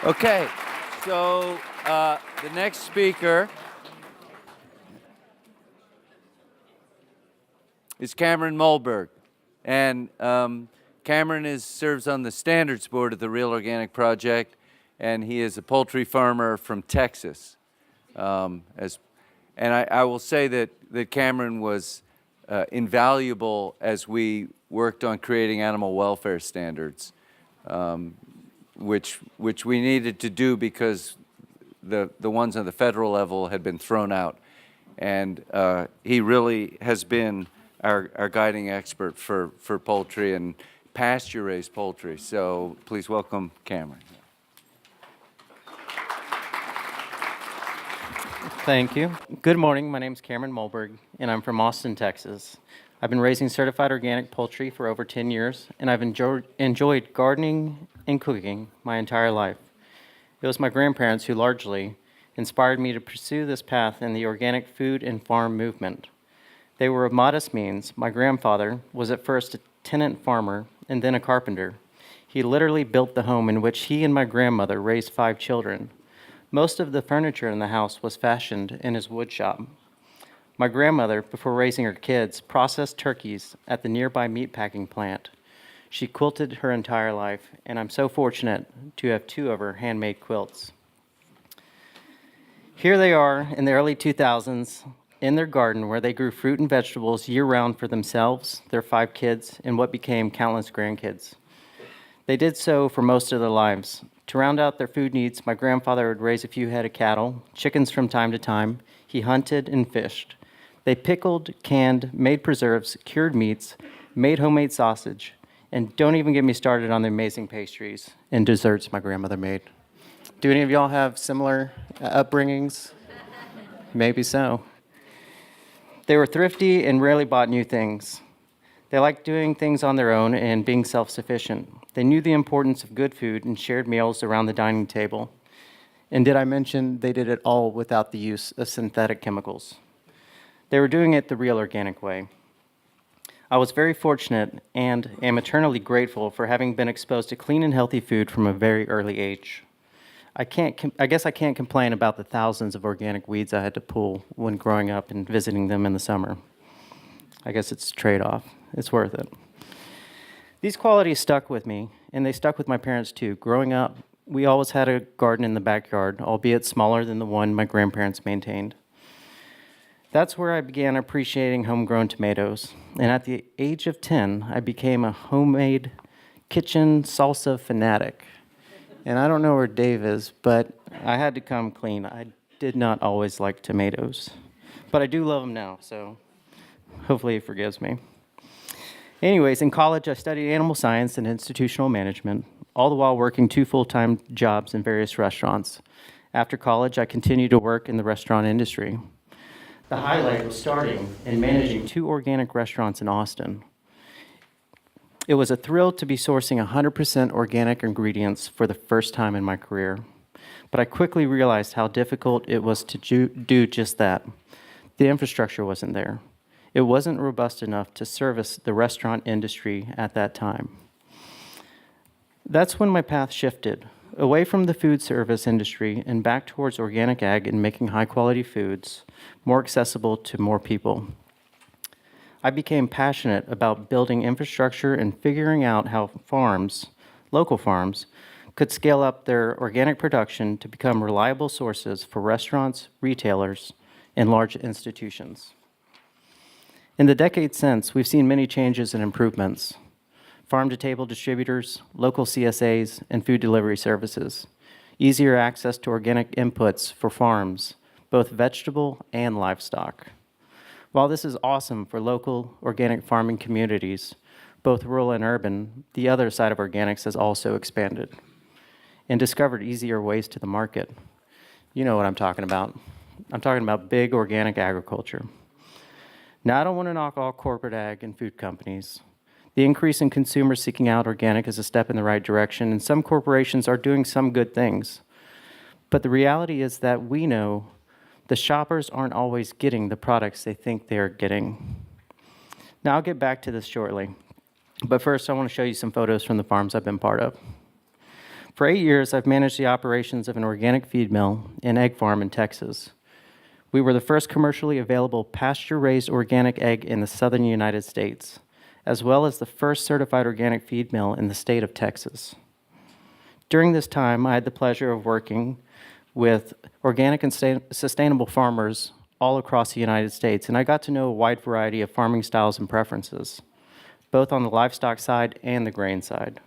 Okay, so the next speaker is Cameron Molberg. And Cameron serves on the Standards Board of the Real Organic Project, and he is a poultry farmer from Texas. I will say that Cameron was invaluable as we worked on creating animal welfare standards, which we needed to do because the ones on the federal level had been thrown out. And he really has been our guiding expert for poultry and pasture-raised poultry. So please welcome Cameron. Thank you. Good morning. My name is Cameron Molberg, and I'm from Austin, Texas. I've been raising certified organic poultry for over 10 years, and I've enjoyed gardening and cooking my entire life. It was my grandparents who largely inspired me to pursue this path in the organic food and farm movement. They were of modest means. My grandfather was at first a tenant farmer and then a carpenter. He literally built the home in which he and my grandmother raised 5 children. Most of the furniture in the house was fashioned in his wood shop. My grandmother, before raising her kids, processed turkeys at the nearby meatpacking plant. She quilted her entire life, and I'm so fortunate to have 2 of her handmade quilts. Here they are in the early 2000s in their garden where they grew fruit and vegetables year-round for themselves, their 5 kids, and what became countless grandkids. They did so for most of their lives. To round out their food needs, my grandfather would raise a few head of cattle, chickens from time to time. He hunted and fished. They pickled, canned, made preserves, cured meats, made homemade sausage, and don't even get me started on the amazing pastries and desserts my grandmother made. Do any of y'all have similar upbringings? Maybe so. They were thrifty and rarely bought new things. They liked doing things on their own and being self-sufficient. They knew the importance of good food and shared meals around the dining table. And did I mention they did it all without the use of synthetic chemicals? They were doing it the real organic way. I was very fortunate and am eternally grateful for having been exposed to clean and healthy food from a very early age. I guess I can't complain about the thousands of organic weeds I had to pull when growing up and visiting them in the summer. I guess it's a trade-off. It's worth it. These qualities stuck with me, and they stuck with my parents too. Growing up, we always had a garden in the backyard, albeit smaller than the one my grandparents maintained. That's where I began appreciating homegrown tomatoes, and at the age of 10, I became a homemade kitchen salsa fanatic. And I don't know where Dave is, but I had to come clean. I did not always like tomatoes, but I do love them now, so hopefully he forgives me. Anyways, in college, I studied animal science and institutional management, all the while working 2 full-time jobs in various restaurants. After college, I continued to work in the restaurant industry. The highlight was starting and managing 2 organic restaurants in Austin. It was a thrill to be sourcing 100% organic ingredients for the first time in my career. But I quickly realized how difficult it was to do just that. The infrastructure wasn't there. It wasn't robust enough to service the restaurant industry at that time. That's when my path shifted, away from the food service industry and back towards organic ag and making high-quality foods more accessible to more people. I became passionate about building infrastructure and figuring out how farms, local farms, could scale up their organic production to become reliable sources for restaurants, retailers, and large institutions. In the decades since, we've seen many changes and improvements. Farm-to-table distributors, local CSAs, and food delivery services, easier access to organic inputs for farms, both vegetable and livestock. While this is awesome for local organic farming communities, both rural and urban, the other side of organics has also expanded and discovered easier ways to the market. You know what I'm talking about. I'm talking about big organic agriculture. Now, I don't want to knock all corporate ag and food companies. The increase in consumers seeking out organic is a step in the right direction, and some corporations are doing some good things. But the reality is that we know the shoppers aren't always getting the products they think they're getting. Now, I'll get back to this shortly. But first, I want to show you some photos from the farms I've been part of. For 8 years, I've managed the operations of an organic feed mill and egg farm in Texas. We were the first commercially available pasture-raised organic egg in the southern United States, as well as the first certified organic feed mill in the state of Texas. During this time, I had the pleasure of working with organic and sustainable farmers all across the United States, and I got to know a wide variety of farming styles and preferences, both on the livestock side and the grain side,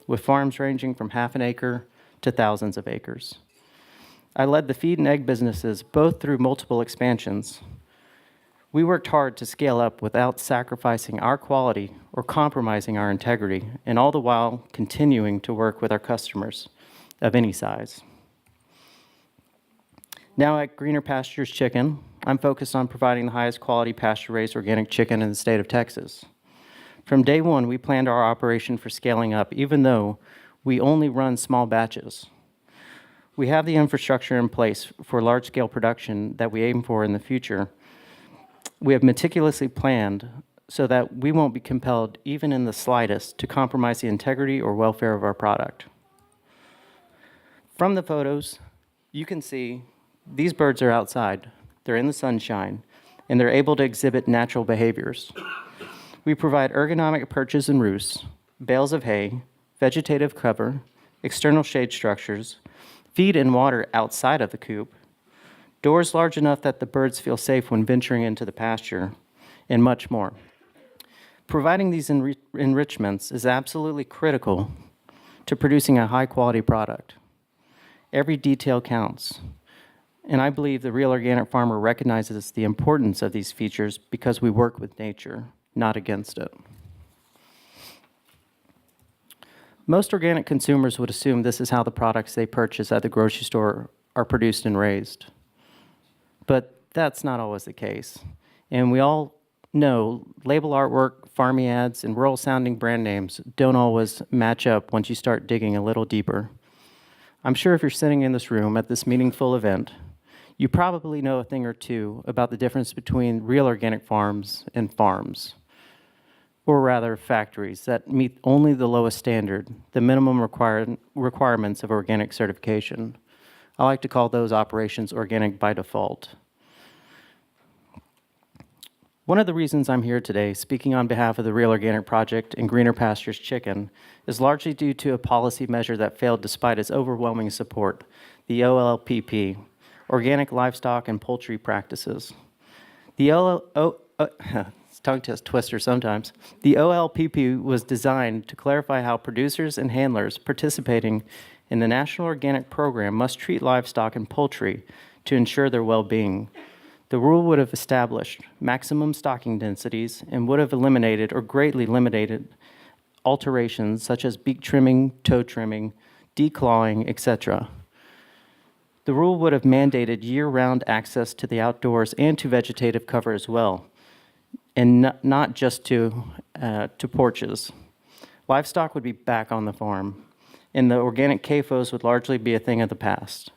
with farms ranging from half an acre to thousands of acres. I led the feed and egg businesses both through multiple expansions. We worked hard to scale up without sacrificing our quality or compromising our integrity, and all the while continuing to work with our customers of any size. Now at Greener Pastures Chicken, I'm focused on providing the highest quality pasture-raised organic chicken in the state of Texas. From day one, we planned our operation for scaling up, even though we only run small batches. We have the infrastructure in place for large-scale production that we aim for in the future. We have meticulously planned so that we won't be compelled, even in the slightest, to compromise the integrity or welfare of our product. From the photos, you can see these birds are outside. They're in the sunshine, and they're able to exhibit natural behaviors. We provide ergonomic perches and roosts, bales of hay, vegetative cover, external shade structures, feed and water outside of the coop, doors large enough that the birds feel safe when venturing into the pasture, and much more. Providing these enrichments is absolutely critical to producing a high-quality product. Every detail counts, and I believe the real organic farmer recognizes the importance of these features because we work with nature, not against it. Most organic consumers would assume this is how the products they purchase at the grocery store are produced and raised. But that's not always the case. And we all know label artwork, farming ads, and rural-sounding brand names don't always match up once you start digging a little deeper. I'm sure if you're sitting in this room at this meaningful event, you probably know a thing or two about the difference between real organic farms and farms, or rather factories that meet only the lowest standard, the minimum requirements of organic certification. I like to call those operations organic by default. One of the reasons I'm here today, speaking on behalf of the Real Organic Project and Greener Pastures Chicken, is largely due to a policy measure that failed despite its overwhelming support, the OLPP, Organic Livestock and Poultry Practices. The it's tongue twister sometimes. The OLPP was designed to clarify how producers and handlers participating in the National Organic Program must treat livestock and poultry to ensure their well-being. The rule would have established maximum stocking densities and would have eliminated or greatly limited alterations such as beak trimming, toe trimming, declawing, etc. The rule would have mandated year-round access to the outdoors and to vegetative cover as well, and not just to porches. Livestock would be back on the farm, and the organic CAFOs would largely be a thing of the past.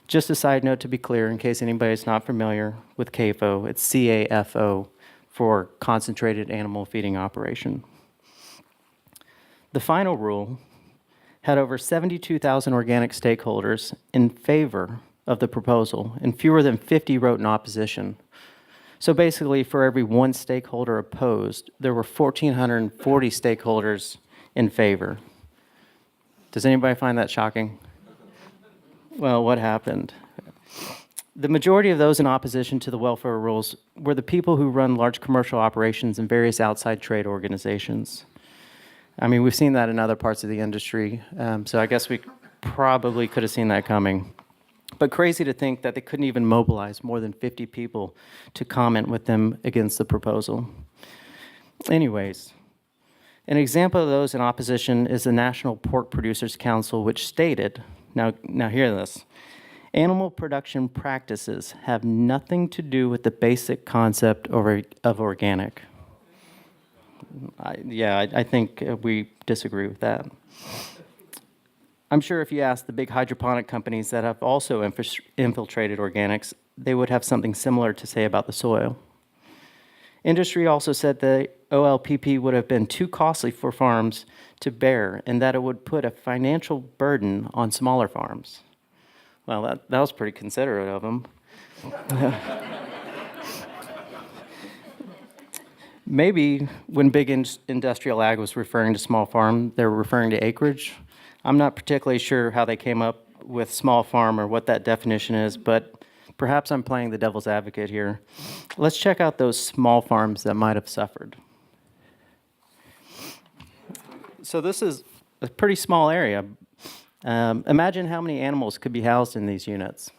Just a side note to be clear, in case anybody's not familiar with CAFO, it's CAFO for Concentrated Animal Feeding Operation. The final rule had over 72,000 organic stakeholders in favor of the proposal, and fewer than 50 wrote in opposition. So basically, for every one stakeholder opposed, there were 1,440 stakeholders in favor. Does anybody find that shocking? Well, what happened? The majority of those in opposition to the welfare rules were the people who run large commercial operations and various outside trade organizations. I mean, we've seen that in other parts of the industry, so I guess we probably could have seen that coming. But crazy to think that they couldn't even mobilize more than 50 people to comment with them against the proposal. Anyways, an example of those in opposition is the National Pork Producers Council, which stated, now hear this, animal production practices have nothing to do with the basic concept of organic. I think we disagree with that. I'm sure if you ask the big hydroponic companies that have also infiltrated organics, they would have something similar to say about the soil. Industry also said the OLPP would have been too costly for farms to bear and that it would put a financial burden on smaller farms. Well, that was pretty considerate of them. Maybe when big industrial ag was referring to small farm, they were referring to acreage. I'm not particularly sure how they came up with small farm or what that definition is, but perhaps I'm playing the devil's advocate here. Let's check out those small farms that might have suffered. So this is a pretty small area. Imagine how many animals could be housed in these units.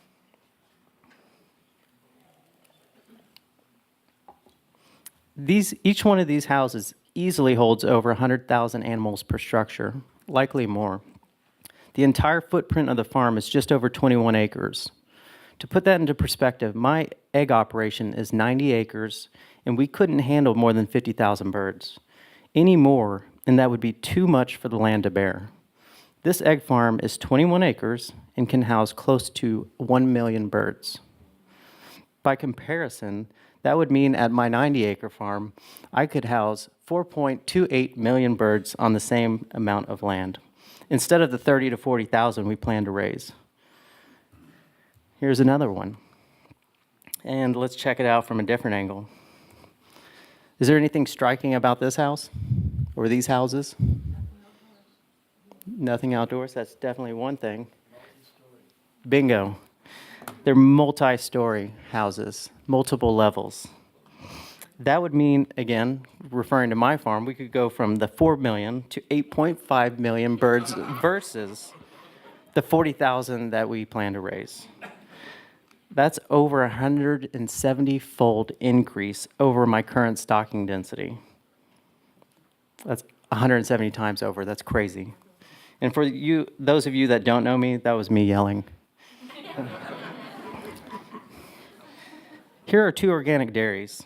Each one of these houses easily holds over 100,000 animals per structure, likely more. The entire footprint of the farm is just over 21 acres. To put that into perspective, my egg operation is 90 acres, and we couldn't handle more than 50,000 birds. Any more, and that would be too much for the land to bear. This egg farm is 21 acres and can house close to 1 million birds. By comparison, that would mean at my 90-acre farm, I could house 4.28 million birds on the same amount of land, instead of the 30 to 40,000 we plan to raise. Here's another one. And let's check it out from a different angle. Is there anything striking about this house or these houses? Nothing outdoors? That's definitely one thing. Bingo. They're multi-story houses, multiple levels. That would mean, again, referring to my farm, we could go from the 4 million to 8.5 million birds versus the 40,000 that we plan to raise. That's over 170-fold increase over my current stocking density. That's 170 times over. That's crazy. And for you, those of you that don't know me, that was me yelling. Here are 2 organic dairies.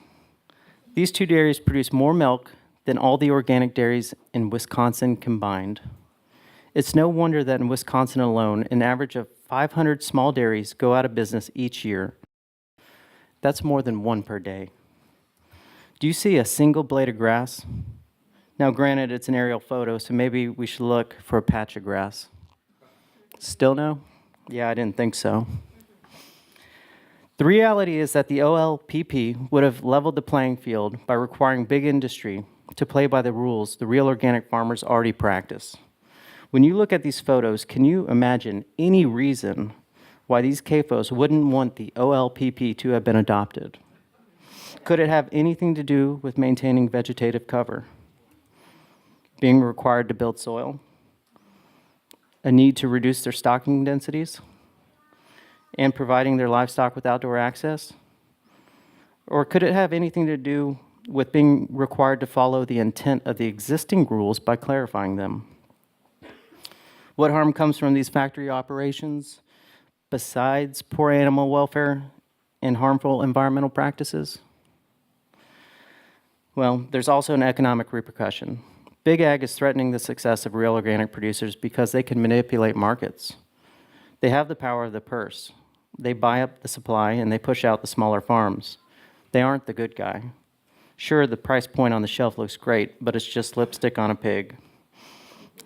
These 2 dairies produce more milk than all the organic dairies in Wisconsin combined. It's no wonder that in Wisconsin alone, an average of 500 small dairies go out of business each year. That's more than 1 per day. Do you see a single blade of grass? Now, granted, it's an aerial photo, so maybe we should look for a patch of grass. Still no? Yeah, I didn't think so. The reality is that the OLPP would have leveled the playing field by requiring big industry to play by the rules the real organic farmers already practice. When you look at these photos, can you imagine any reason why these CAFOs wouldn't want the OLPP to have been adopted? Could it have anything to do with maintaining vegetative cover? Being required to build soil? A need to reduce their stocking densities? And providing their livestock with outdoor access? Or could it have anything to do with being required to follow the intent of the existing rules by clarifying them? What harm comes from these factory operations besides poor animal welfare and harmful environmental practices? Well, there's also an economic repercussion. Big ag is threatening the success of real organic producers because they can manipulate markets. They have the power of the purse. They buy up the supply and they push out the smaller farms. They aren't the good guy. Sure, the price point on the shelf looks great, but it's just lipstick on a pig.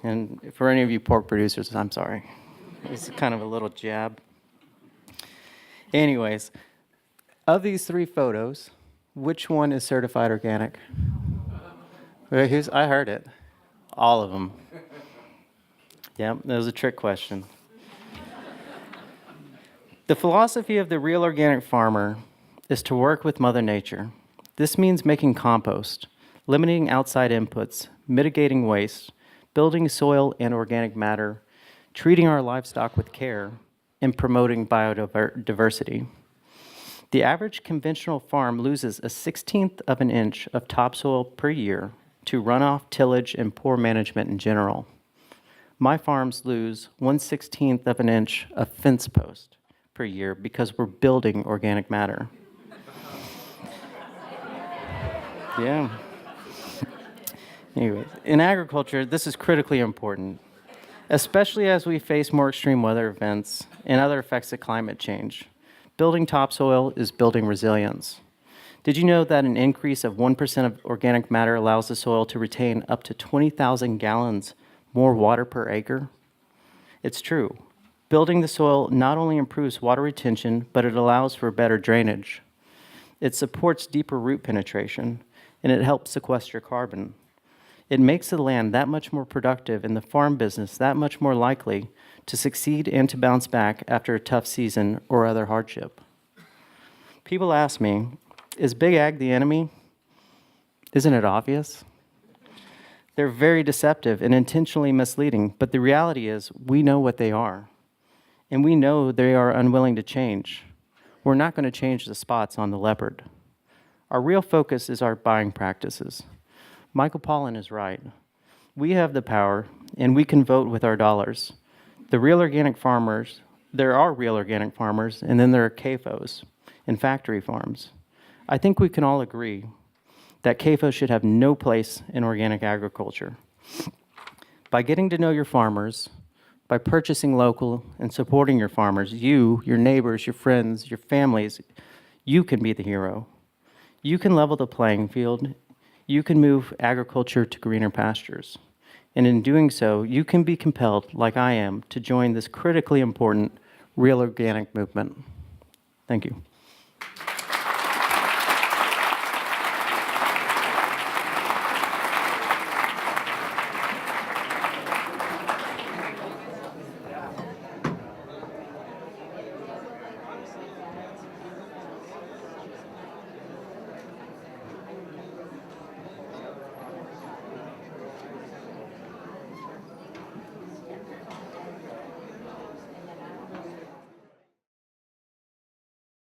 And for any of you pork producers, I'm sorry. It's kind of a little jab. Anyways, of these 3 photos, which one is certified organic? I heard it. All of them. Yep, that was a trick question. The philosophy of the real organic farmer is to work with Mother Nature. This means making compost, limiting outside inputs, mitigating waste, building soil and organic matter, treating our livestock with care, and promoting biodiversity. The average conventional farm loses a 1/16 of an inch of topsoil per year to runoff, tillage, and poor management in general. My farms lose 1/16 of an inch of fence post per year because we're building organic matter. Yeah. Anyway, in agriculture, this is critically important, especially as we face more extreme weather events and other effects of climate change. Building topsoil is building resilience. Did you know that an increase of 1% of organic matter allows the soil to retain up to 20,000 gallons more water per acre? It's true. Building the soil not only improves water retention, but it allows for better drainage. It supports deeper root penetration, and it helps sequester carbon. It makes the land that much more productive and the farm business that much more likely to succeed and to bounce back after a tough season or other hardship. People ask me, is big ag the enemy? Isn't it obvious? They're very deceptive and intentionally misleading, but the reality is we know what they are, and we know they are unwilling to change. We're not going to change the spots on the leopard. Our real focus is our buying practices. Michael Pollan is right. We have the power, and we can vote with our dollars. There are real organic farmers, and then there are CAFOs and factory farms. I think we can all agree that CAFO should have no place in organic agriculture. By getting to know your farmers, by purchasing local and supporting your farmers, you, your neighbors, your friends, your families, you can be the hero. You can level the playing field. You can move agriculture to greener pastures. And in doing so, you can be compelled, like I am, to join this critically important real organic movement. Thank you.